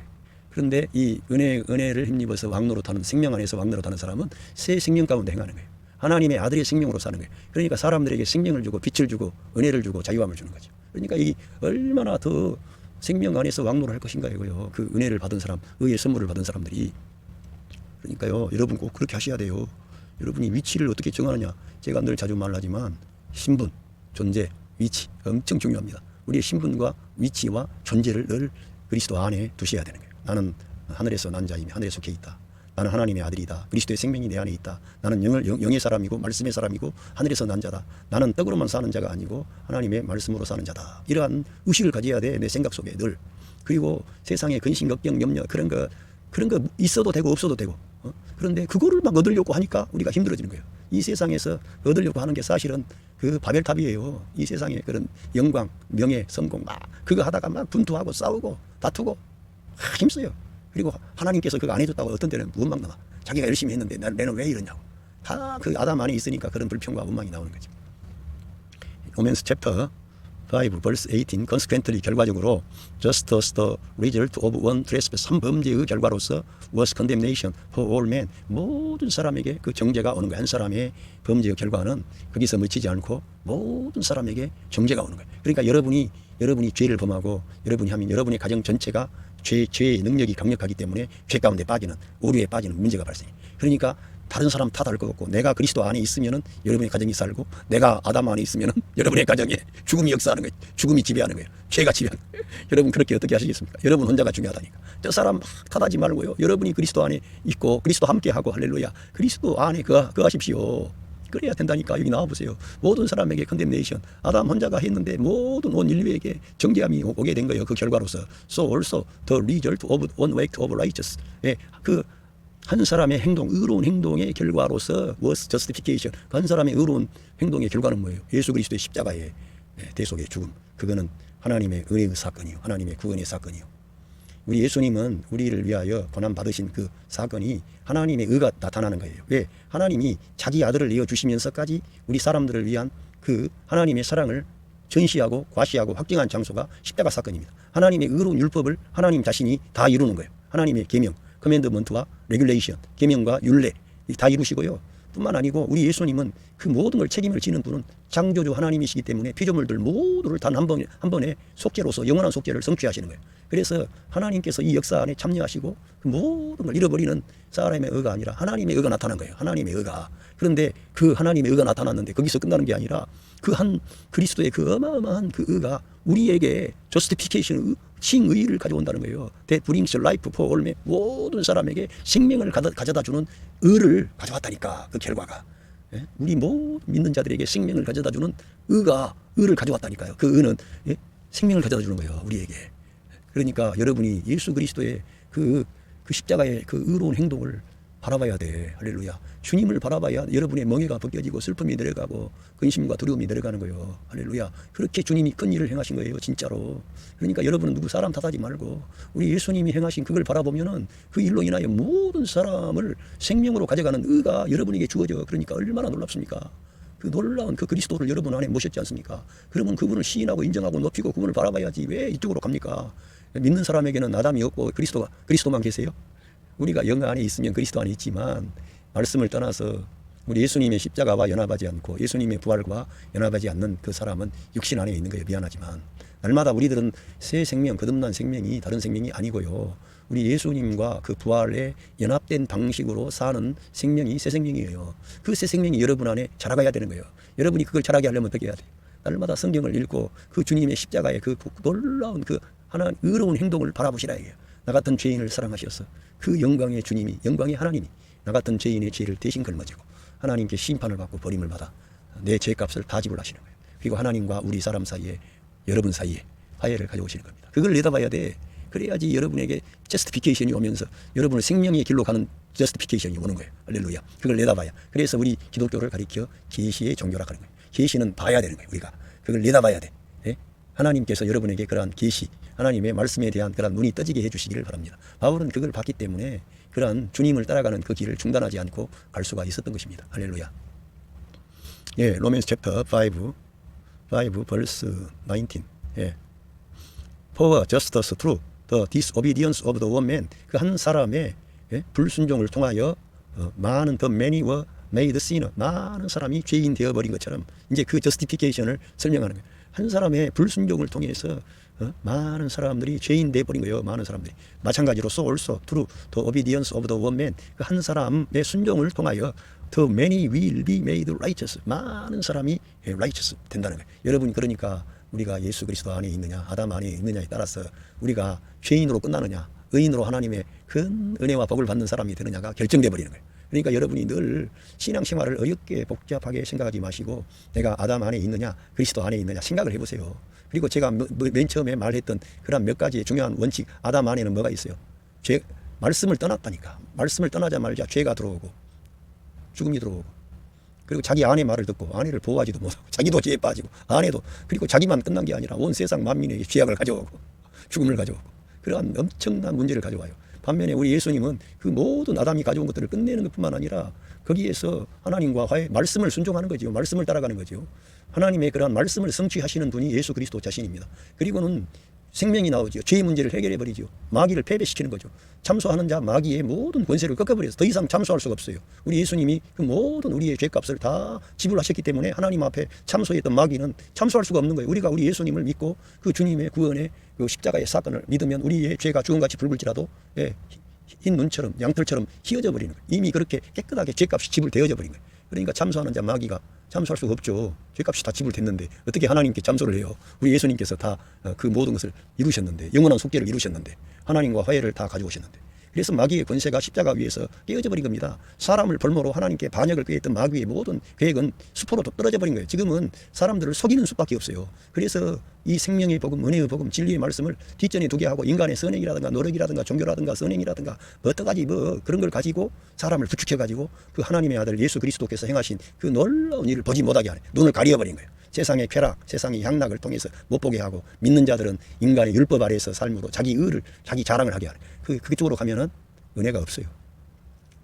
그런데 이 은혜를 힘입어서 왕노릇하는 생명 안에서 왕노릇하는 사람은 새 생명 가운데 행하는 거예요. 하나님의 아들의 생명으로 사는 거예요. 그러니까 사람들에게 생명을 주고 빛을 주고 은혜를 주고 자유함을 주는 거죠. 그러니까 이 얼마나 더 생명 안에서 왕노를 할 것인가 이거요. 그 은혜를 받은 사람, 의의 선물을 받은 사람들이. 그러니까요, 여러분 꼭 그렇게 하셔야 돼요. 여러분이 위치를 어떻게 정하느냐. 제가 늘 자주 말하지만 신분, 존재, 위치 엄청 중요합니다. 우리의 신분과 위치와 존재를 늘 그리스도 안에 두셔야 되는 거예요. 나는 하늘에서 난 자이며 하늘에 속해 있다. 나는 하나님의 아들이다. 그리스도의 생명이 내 안에 있다. 나는 영의 사람이고 말씀의 사람이고 하늘에서 난 자다. 나는 떡으로만 사는 자가 아니고 하나님의 말씀으로 사는 자다. 이러한 의식을 가져야 돼. 내 생각 속에 늘. 그리고 세상에 근심, 걱정, 염려 그런 거 있어도 되고 없어도 되고. 그런데 그거를 막 얻으려고 하니까 우리가 힘들어지는 거예요. 이 세상에서 얻으려고 하는 게 사실은 그 바벨탑이에요. 이 세상에 그런 영광, 명예, 성공 막 그거 하다가 막 분투하고 싸우고 다투고 힘써요. 그리고 하나님께서 그거 안 해줬다고 어떤 때는 원망 나와. 자기가 열심히 했는데 내는 왜 이러냐고. 다 그 아담 안에 있으니까 그런 불평과 원망이 나오는 거죠. 로맨스 챕터 5 verse 18 consequently 결과적으로 just as the result of one trespass 한 범죄의 결과로서 was condemnation for all men 모든 사람에게 그 정죄가 오는 거예요. 한 사람의 범죄의 결과는 거기서 묻히지 않고 모든 사람에게 정죄가 오는 거예요. 그러니까 여러분이 죄를 범하고 여러분이 하면 여러분의 가정 전체가 죄의 능력이 강력하기 때문에 죄 가운데 빠지는 오류에 빠지는 문제가 발생해요. 그러니까 다른 사람 탓할 것 없고 내가 그리스도 안에 있으면은 여러분의 가정이 살고 내가 아담 안에 있으면은 여러분의 가정에 죽음이 역사하는 거예요. 죽음이 지배하는 거예요. 죄가 지배하는 거예요. 여러분 그렇게 어떻게 하시겠습니까? 여러분 혼자가 중요하다니까. 저 사람 막 탓하지 말고요. 여러분이 그리스도 안에 있고 그리스도 함께하고 할렐루야. 그리스도 안에 거하십시오. 그래야 된다니까. 여기 나와보세요. 모든 사람에게 컨뎀네이션. 아담 혼자가 했는데 모든 온 인류에게 정죄함이 오게 된 거예요. 그 결과로서. So also the result of one act of righteous. 예, 그 한 사람의 행동, 의로운 행동의 결과로서 was justification. 한 사람의 의로운 행동의 결과는 뭐예요? 예수 그리스도의 십자가의 대속의 죽음. 그거는 하나님의 은혜의 사건이요. 하나님의 구원의 사건이요. 우리 예수님은 우리를 위하여 고난받으신 그 사건이 하나님의 의가 나타나는 거예요. 왜? 하나님이 자기 아들을 내어주시면서까지 우리 사람들을 위한 그 하나님의 사랑을 전시하고 과시하고 확증한 장소가 십자가 사건입니다. 하나님의 의로운 율법을 하나님 자신이 다 이루는 거예요. 하나님의 계명, 커맨드먼트와 레귤레이션, 계명과 율례 다 이루시고요. 뿐만 아니고 우리 예수님은 그 모든 걸 책임을 지는 분은 창조주 하나님이시기 때문에 피조물들 모두를 단 한 번에 속죄로서 영원한 속죄를 성취하시는 거예요. 그래서 하나님께서 이 역사 안에 참여하시고 그 모든 걸 잃어버리는 사람의 의가 아니라 하나님의 의가 나타난 거예요. 하나님의 의가. 그런데 그 하나님의 의가 나타났는데 거기서 끝나는 게 아니라 그 한 그리스도의 그 어마어마한 그 의가 우리에게 justification, 칭의를 가져온다는 거예요. That brings life for all men. 모든 사람에게 생명을 가져다 주는 의를 가져왔다니까. 그 결과가. 예? 우리 믿는 자들에게 생명을 가져다 주는 의를 가져왔다니까요. 그 의는 생명을 가져다 주는 거예요. 우리에게. 그러니까 여러분이 예수 그리스도의 그 십자가의 그 의로운 행동을 바라봐야 돼. 할렐루야. 주님을 바라봐야 여러분의 멍에가 벗겨지고 슬픔이 내려가고 근심과 두려움이 내려가는 거예요. 할렐루야. 그렇게 주님이 큰 일을 행하신 거예요. 진짜로. 그러니까 여러분은 누구 사람 탓하지 말고 우리 예수님이 행하신 그걸 바라보면은 그 일로 인하여 모든 사람을 생명으로 가져가는 의가 여러분에게 주어져. 그러니까 얼마나 놀랍습니까? 그 놀라운 그 그리스도를 여러분 안에 모셨지 않습니까? 그러면 그분을 시인하고 인정하고 높이고 그분을 바라봐야지 왜 이쪽으로 갑니까? 믿는 사람에게는 아담이 없고 그리스도만 계세요? 우리가 영 안에 있으면 그리스도 안에 있지만 말씀을 떠나서 우리 예수님의 십자가와 연합하지 않고 예수님의 부활과 연합하지 않는 그 사람은 육신 안에 있는 거예요. 미안하지만 날마다 우리들은 새 생명, 거듭난 생명이 다른 생명이 아니고요. 우리 예수님과 그 부활에 연합된 방식으로 사는 생명이 새 생명이에요. 그 새 생명이 여러분 안에 자라가야 되는 거예요. 여러분이 그걸 자라게 하려면 어떻게 해야 돼요? 날마다 성경을 읽고 그 주님의 십자가의 그 놀라운 그 하나님 의로운 행동을 바라보시라 해요. 나 같은 죄인을 사랑하셔서 그 영광의 주님이, 영광의 하나님이 나 같은 죄인의 죄를 대신 걸머지고 하나님께 심판을 받고 버림을 받아 내 죄값을 다 지불하시는 거예요. 그리고 하나님과 우리 사람 사이에, 여러분 사이에 화해를 가져오시는 겁니다. 그걸 내다봐야 돼. 그래야지 여러분에게 저스티피케이션이 오면서 여러분을 생명의 길로 가는 저스티피케이션이 오는 거예요. 할렐루야. 그걸 내다봐야. 그래서 우리 기독교를 가리켜 계시의 종교라 하는 거예요. 계시는 봐야 되는 거예요. 우리가 그걸 내다봐야 돼. 예? 하나님께서 여러분에게 그러한 계시, 하나님의 말씀에 대한 그러한 눈이 떠지게 해주시기를 바랍니다. 바울은 그걸 봤기 때문에 그러한 주님을 따라가는 그 길을 중단하지 않고 갈 수가 있었던 것입니다. 할렐루야. 예, 로맨스 챕터 5 verse 19. 예. For justice through the disobedience of the one man. 그 한 사람의 불순종을 통하여 많은 the many were made sinner. 많은 사람이 죄인 되어버린 것처럼 이제 그 justification을 설명하는 거예요. 한 사람의 불순종을 통해서 많은 사람들이 죄인 되어버린 거예요. 많은 사람들이. 마찬가지로 so also through the obedience of the one man. 그 한 사람의 순종을 통하여 the many will be made righteous. 많은 사람이 righteous 된다는 거예요. 여러분 그러니까 우리가 예수 그리스도 안에 있느냐 아담 안에 있느냐에 따라서 우리가 죄인으로 끝나느냐 의인으로 하나님의 큰 은혜와 복을 받는 사람이 되느냐가 결정돼 버리는 거예요. 그러니까 여러분이 늘 신앙생활을 어렵게 복잡하게 생각하지 마시고 내가 아담 안에 있느냐 그리스도 안에 있느냐 생각을 해보세요. 그리고 제가 맨 처음에 말했던 그런 몇 가지의 중요한 원칙, 아담 안에는 뭐가 있어요? 말씀을 떠났다니까. 말씀을 떠나자마자 죄가 들어오고 죽음이 들어오고 그리고 자기 아내 말을 듣고 아내를 보호하지도 못하고 자기도 죄에 빠지고 아내도, 그리고 자기만 끝난 게 아니라 온 세상 만민에게 죄악을 가져오고 죽음을 가져오고 그러한 엄청난 문제를 가져와요. 반면에 우리 예수님은 그 모든 아담이 가져온 것들을 끝내는 것뿐만 아니라 거기에서 하나님과 화해, 말씀을 순종하는 거죠. 말씀을 따라가는 거죠. 하나님의 그러한 말씀을 성취하시는 분이 예수 그리스도 자신입니다. 그리고는 생명이 나오죠. 죄의 문제를 해결해 버리죠. 마귀를 패배시키는 거죠. 참소하는 자 마귀의 모든 권세를 꺾어버려서 더 이상 참소할 수가 없어요. 우리 예수님이 그 모든 우리의 죄값을 다 지불하셨기 때문에 하나님 앞에 참소했던 마귀는 참소할 수가 없는 거예요. 우리가 우리 예수님을 믿고 그 주님의 구원의 그 십자가의 사건을 믿으면 우리의 죄가 죽음같이 붉을지라도 흰 눈처럼 양털처럼 희어져 버리는 거예요. 이미 그렇게 깨끗하게 죄값이 지불되어져 버린 거예요. 그러니까 참소하는 자 마귀가 참소할 수가 없죠. 죄값이 다 지불됐는데 어떻게 하나님께 참소를 해요? 우리 예수님께서 다 그 모든 것을 이루셨는데, 영원한 속죄를 이루셨는데, 하나님과 화해를 다 가져오셨는데, 그래서 마귀의 권세가 십자가 위에서 깨어져 버린 겁니다. 사람을 벌모로 하나님께 반역을 꾀했던 마귀의 모든 계획은 수포로 떨어져 버린 거예요. 지금은 사람들을 속이는 수밖에 없어요. 그래서 이 생명의 복음, 은혜의 복음, 진리의 말씀을 뒷전에 두게 하고 인간의 선행이라든가 노력이라든가 종교라든가 선행이라든가 어떠가지 그런 걸 가지고 사람을 부축해 가지고 그 하나님의 아들 예수 그리스도께서 행하신 그 놀라운 일을 보지 못하게 하는, 눈을 가려 버린 거예요. 세상의 쾌락, 세상의 향락을 통해서 못 보게 하고 믿는 자들은 인간의 율법 아래에서 삶으로 자기 의를, 자기 자랑을 하게 하는, 그쪽으로 가면은 은혜가 없어요.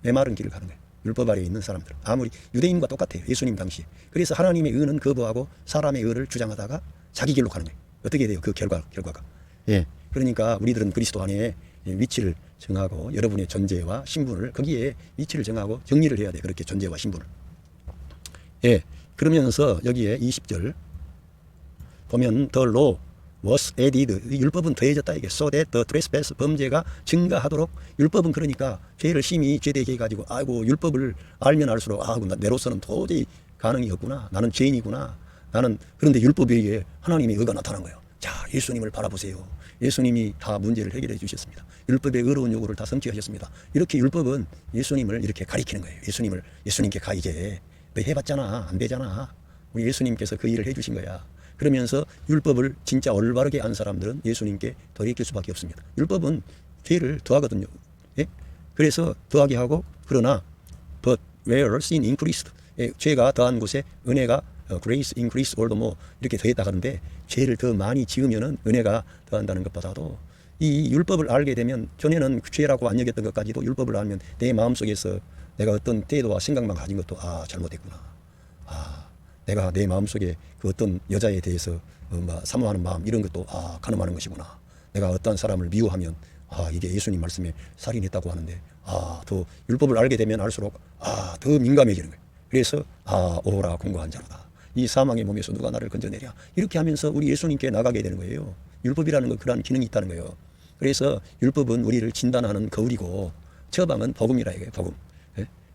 메마른 길을 가는 거예요. 율법 아래에 있는 사람들, 아무리 유대인과 똑같아요. 예수님 당시에. 그래서 하나님의 의는 거부하고 사람의 의를 주장하다가 자기 길로 가는 거예요. 어떻게 돼요? 그 결과가. 그러니까 우리들은 그리스도 안에 위치를 정하고 여러분의 존재와 신분을 거기에 위치를 정하고 정리를 해야 돼. 그렇게 존재와 신분을. 그러면서 여기에 20절 보면 the law was added, 율법은 더해졌다 이게. so that the trespass, 범죄가 증가하도록. 율법은 그러니까 죄를 심히 죄되게 해가지고 아이고 율법을 알면 알수록 내로서는 도저히 가능이 없구나, 나는 죄인이구나, 나는. 그런데 율법에 의해 하나님의 의가 나타난 거예요. 자, 예수님을 바라보세요. 예수님이 다 문제를 해결해 주셨습니다. 율법의 의로운 요구를 다 성취하셨습니다. 이렇게 율법은 예수님을 이렇게 가리키는 거예요. 예수님께 가, 이제 너 해봤잖아, 안 되잖아. 우리 예수님께서 그 일을 해주신 거야. 그러면서 율법을 진짜 올바르게 한 사람들은 예수님께 돌이킬 수밖에 없습니다. 율법은 죄를 더하거든요. 그래서 더하게 하고 그러나 but where sin increased, 죄가 더한 곳에 은혜가 grace increase all the more 이렇게 더했다 하는데, 죄를 더 많이 지으면은 은혜가 더한다는 것보다도 이 율법을 알게 되면, 전에는 죄라고 안 여겼던 것까지도 율법을 알면 내 마음속에서 내가 어떤 태도와 생각만 가진 것도 잘못됐구나, 내가 내 마음속에 그 어떤 여자에 대해서 사모하는 마음 이런 것도 가늠하는 것이구나, 내가 어떤 사람을 미워하면 이게 예수님 말씀에 살인했다고 하는데 더 율법을 알게 되면 알수록 더 민감해지는 거예요. 그래서 오라 공고한 자로다, 이 사망의 몸에서 누가 나를 건져내랴, 이렇게 하면서 우리 예수님께 나가게 되는 거예요. 율법이라는 건 그러한 기능이 있다는 거예요. 그래서 율법은 우리를 진단하는 거울이고 처방은 복음이라 이거예요. 복음.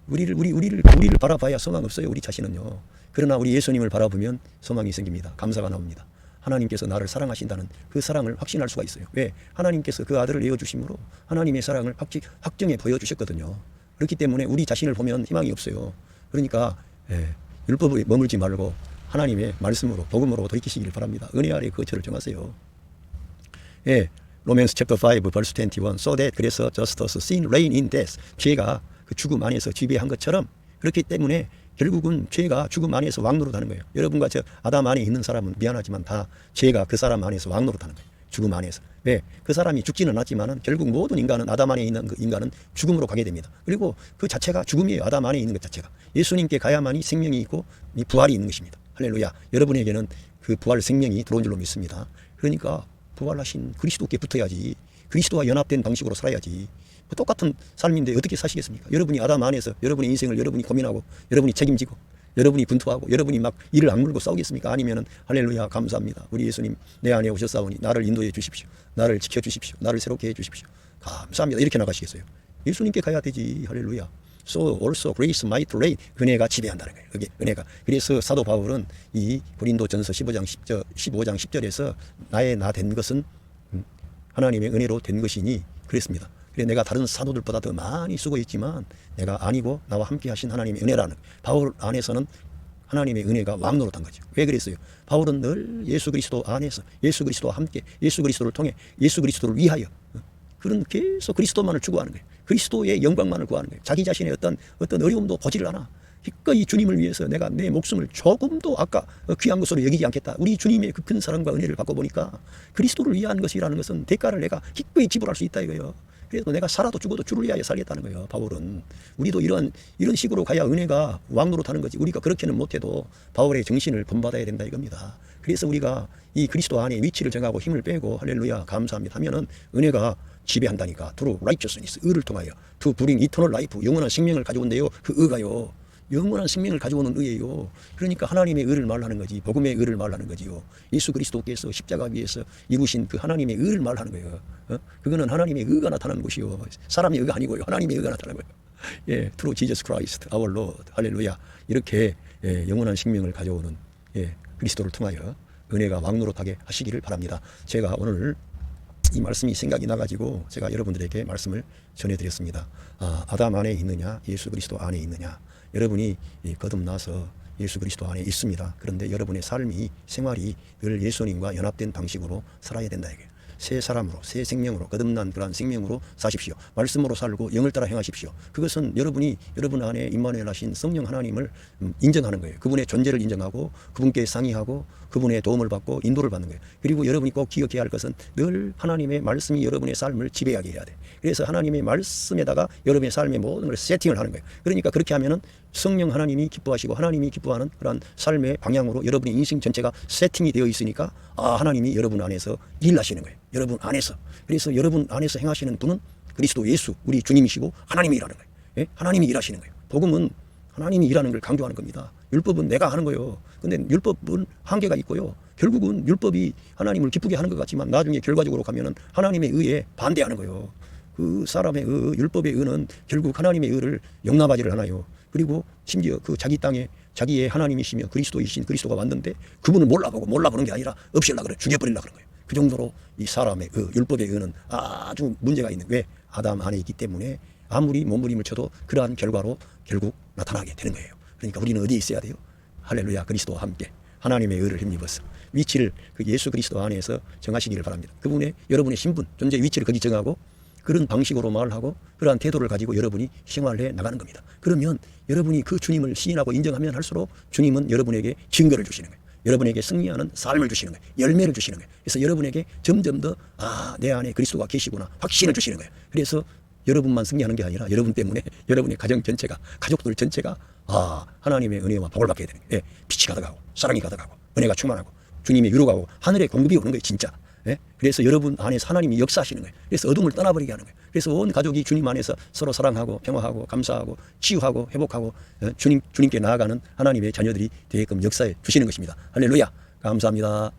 우리를 바라봐야 소망 없어요. 우리 자신은요. 그러나 우리 예수님을 바라보면 소망이 생깁니다. 감사가 나옵니다. 하나님께서 나를 사랑하신다는 그 사랑을 확신할 수가 있어요. 왜? 하나님께서 그 아들을 내어주심으로 하나님의 사랑을 확정해 보여주셨거든요. 그렇기 때문에 우리 자신을 보면 희망이 없어요. 그러니까 율법에 머물지 말고 하나님의 말씀으로 복음으로 돌이키시기를 바랍니다. 은혜 아래 거처를 정하세요. 로맨스 챕터 5 벌스 21 so that, 그래서 just as sin reign in death, 죄가 그 죽음 안에서 지배한 것처럼, 그렇기 때문에 결국은 죄가 죽음 안에서 왕노릇하는 거예요. 여러분과 저 아담 안에 있는 사람은 미안하지만 다 죄가 그 사람 안에서 왕노릇하는 거예요. 죽음 안에서. 왜? 그 사람이 죽지는 않았지만은 결국 모든 인간은 아담 안에 있는 그 인간은 죽음으로 가게 됩니다. 그리고 그 자체가 죽음이에요. 아담 안에 있는 것 자체가. 예수님께 가야만이 생명이 있고 이 부활이 있는 것입니다. 할렐루야. 여러분에게는 그 부활 생명이 들어온 줄로 믿습니다. 그러니까 부활하신 그리스도께 붙어야지, 그리스도와 연합된 방식으로 살아야지. 똑같은 삶인데 어떻게 사시겠습니까? 여러분이 아담 안에서 여러분의 인생을 여러분이 고민하고 여러분이 책임지고 여러분이 분투하고 여러분이 막 이를 악물고 싸우겠습니까? 아니면은 할렐루야 감사합니다, 우리 예수님 내 안에 오셨사오니 나를 인도해 주십시오, 나를 지켜주십시오, 나를 새롭게 해주십시오, 감사합니다, 이렇게 나가시겠어요? 예수님께 가야 되지. 할렐루야. So also grace might reign, 은혜가 지배한다는 거예요. 이게 은혜가. 그래서 사도 바울은 이 고린도전서 15장 10절에서 나의 나 된 것은 하나님의 은혜로 된 것이니 그랬습니다. 그래, 내가 다른 사도들보다 더 많이 수고했지만 내가 아니고 나와 함께 하신 하나님의 은혜라는, 바울 안에서는 하나님의 은혜가 왕노릇한 거죠. 왜 그랬어요? 바울은 늘 예수 그리스도 안에서 예수 그리스도와 함께 예수 그리스도를 통해 예수 그리스도를 위하여 그런 계속 그리스도만을 추구하는 거예요. 그리스도의 영광만을 구하는 거예요. 자기 자신의 어떤 어려움도 보지를 않아. 기꺼이 주님을 위해서 내가 내 목숨을 조금도 귀한 것으로 여기지 않겠다. 우리 주님의 그 큰 사랑과 은혜를 받고 보니까 그리스도를 위한 것이라는 것은 대가를 내가 기꺼이 지불할 수 있다 이거예요. 그래도 내가 살아도 죽어도 주를 위하여 살겠다는 거예요. 바울은. 우리도 이런 식으로 가야 은혜가 왕노릇하는 거지. 우리가 그렇게는 못해도 바울의 정신을 본받아야 된다 이겁니다. 그래서 우리가 이 그리스도 안에 위치를 정하고 힘을 빼고 할렐루야 감사합니다 하면은 은혜가 지배한다니까. through righteousness, 의를 통하여 to bring eternal life, 영원한 생명을 가져온대요. 그 의가요. 영원한 생명을 가져오는 의예요. 그러니까 하나님의 의를 말하는 거지, 복음의 의를 말하는 거지요. 예수 그리스도께서 십자가 위에서 이루신 그 하나님의 의를 말하는 거예요. 그거는 하나님의 의가 나타나는 것이요, 사람의 의가 아니고요, 하나님의 의가 나타나는 거예요. through Jesus Christ, our Lord, 할렐루야. 이렇게 영원한 생명을 가져오는 그리스도를 통하여 은혜가 왕노릇하게 하시기를 바랍니다. 제가 오늘 이 말씀이 생각이 나가지고 제가 여러분들에게 말씀을 전해드렸습니다. 아담 안에 있느냐, 예수 그리스도 안에 있느냐. 여러분이 거듭나서 예수 그리스도 안에 있습니다. 그런데 여러분의 삶이, 생활이 늘 예수님과 연합된 방식으로 살아야 된다 이거예요. 새 사람으로, 새 생명으로, 거듭난 그러한 생명으로 사십시오. 말씀으로 살고 영을 따라 행하십시오. 그것은 여러분이 여러분 안에 임마누엘 하신 성령 하나님을 인정하는 거예요. 그분의 존재를 인정하고 그분께 상의하고 그분의 도움을 받고 인도를 받는 거예요. 그리고 여러분이 꼭 기억해야 할 것은 늘 하나님의 말씀이 여러분의 삶을 지배하게 해야 돼. 그래서 하나님의 말씀에다가 여러분의 삶의 모든 걸 세팅을 하는 거예요. 그러니까 그렇게 하면은 성령 하나님이 기뻐하시고 하나님이 기뻐하는 그런 삶의 방향으로 여러분의 인생 전체가 세팅이 되어 있으니까 하나님이 여러분 안에서 일하시는 거예요. 여러분 안에서. 그래서 여러분 안에서 행하시는 분은 그리스도 예수, 우리 주님이시고 하나님이 일하는 거예요. 하나님이 일하시는 거예요. 복음은 하나님이 일하는 걸 강조하는 겁니다. 율법은 내가 하는 거예요. 근데 율법은 한계가 있고요. 결국은 율법이 하나님을 기쁘게 하는 것 같지만 나중에 결과적으로 가면은 하나님의 의에 반대하는 거예요. 그 사람의 율법의 의는 결국 하나님의 의를 용납하지를 않아요. 그리고 심지어 그 자기 땅에 자기의 하나님이시며 그리스도이신 그리스도가 왔는데 그분을 몰라보는 게 아니라 없애려고 그래. 죽여버리려고 그런 거예요. 그 정도로 이 사람의 율법의 의는 아주 문제가 있는, 왜? 아담 안에 있기 때문에 아무리 몸부림을 쳐도 그러한 결과로 결국 나타나게 되는 거예요. 그러니까 우리는 어디에 있어야 돼요? 할렐루야 그리스도와 함께 하나님의 의를 힘입어서 위치를 그 예수 그리스도 안에서 정하시기를 바랍니다. 그분의 여러분의 신분, 존재 위치를 거기 정하고 그런 방식으로 말하고 그러한 태도를 가지고 여러분이 생활해 나가는 겁니다. 그러면 여러분이 그 주님을 시인하고 인정하면 할수록 주님은 여러분에게 증거를 주시는 거예요. 여러분에게 승리하는 삶을 주시는 거예요. 열매를 주시는 거예요. 그래서 여러분에게 점점 더 내 안에 그리스도가 계시구나 확신을 주시는 거예요. 그래서 여러분만 승리하는 게 아니라 여러분 때문에 여러분의 가정 전체가, 가족들 전체가 하나님의 은혜와 복을 받게 되는 거예요. 빛이 가득하고 사랑이 가득하고 은혜가 충만하고 주님의 위로가 오고 하늘의 공급이 오는 거예요. 진짜. 그래서 여러분 안에서 하나님이 역사하시는 거예요. 그래서 어둠을 떠나버리게 하는 거예요. 그래서 온 가족이 주님 안에서 서로 사랑하고 평화하고 감사하고 치유하고 회복하고 주님께 나아가는 하나님의 자녀들이 되게끔 역사해 주시는 것입니다. 할렐루야. 감사합니다.